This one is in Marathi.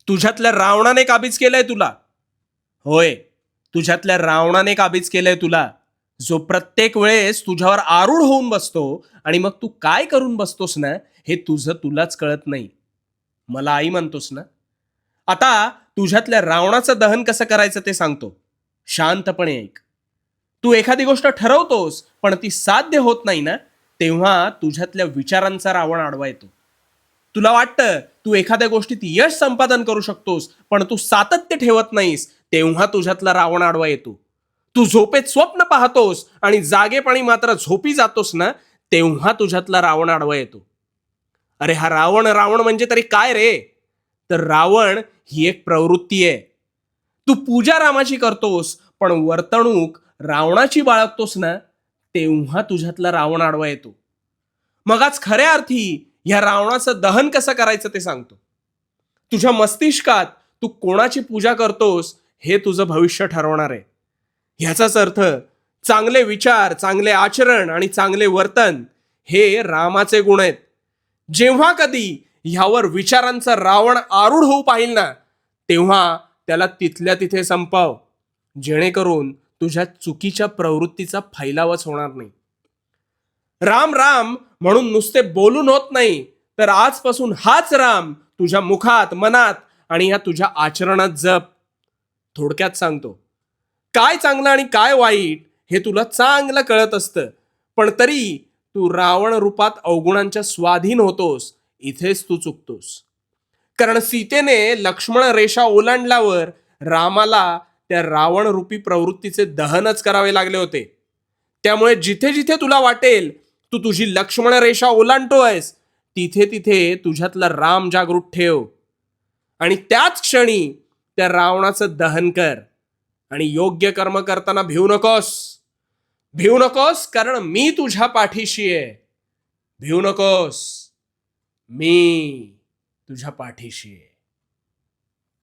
तुझ्यातल्या रावणाने काबीज केलंय तुला. होय, तुझ्यातल्या रावणाने काबीज केलंय तुला, जो प्रत्येक वेळेस तुझ्यावर आरूढ होऊन बसतो आणि मग तू काय करून बसतोस ना, हे तुझं तुलाच कळत नाही. मला आई म्हणतोस ना. आता तुझ्यातल्या रावणाचं दहन कसं करायचं ते सांगतो. शांतपणे ऐक. तू एखादी गोष्ट ठरवतोस पण ती साध्य होत नाही ना, तेव्हा तुझ्यातल्या विचारांचा रावण आडवा येतो. तुला वाटतं तू एखाद्या गोष्टीत यश संपादन करू शकतोस पण तू सातत्य ठेवत नाहीस, तेव्हा तुझ्यातला रावण आडवा येतो. तू झोपेत स्वप्न पाहतोस आणि जागेपणी मात्र झोपी जातोस ना, तेव्हा तुझ्यातला रावण आडवा येतो. अरे हा रावण रावण म्हणजे तरी काय रे? तर रावण ही एक प्रवृत्ती आहे. तू पूजा रामाची करतोस पण वर्तणूक रावणाची बाळगतोस ना, तेव्हा तुझ्यातला रावण आडवा येतो. मग आज खऱ्या अर्थी ह्या रावणाचं दहन कसं करायचं ते सांगतो. तुझ्या मस्तिष्कात तू कोणाची पूजा करतोस हे तुझं भविष्य ठरवणार आहे. ह्याचाच अर्थ चांगले विचार, चांगले आचरण आणि चांगले वर्तन हे रामाचे गुण आहेत. जेव्हा कधी ह्यावर विचारांचा रावण आरूढ होऊ पाहिल ना, तेव्हा त्याला तिथल्या तिथे संपव, जेणेकरून तुझ्या चुकीच्या प्रवृत्तीचा फैलावच होणार नाही. राम राम म्हणून नुसते बोलून होत नाही, तर आजपासून हाच राम तुझ्या मुखात, मनात आणि या तुझ्या आचरणात जप. थोडक्यात सांगतो, काय चांगलं आणि काय वाईट हे तुला चांगलं कळत असतं, पण तरी तू रावण रूपात अवगुणांच्या स्वाधीन होतोस. इथेच तू चुकतोस. कारण सीतेने लक्ष्मण रेषा ओलांडल्यावर रामाला त्या रावण रूपी प्रवृत्तीचे दहनच करावे लागले होते. त्यामुळे जिथे जिथे तुला वाटेल तू तुझी लक्ष्मण रेषा ओलांडतोयस, तिथे तिथे तुझ्यातला राम जागृत ठेव आणि त्याच क्षणी त्या रावणाचं दहन कर. आणि योग्य कर्म करताना भिवू नकोस. भिवू नकोस, कारण मी तुझ्या पाठीशी आहे. भिवू नकोस, मी तुझ्या पाठीशी आहे.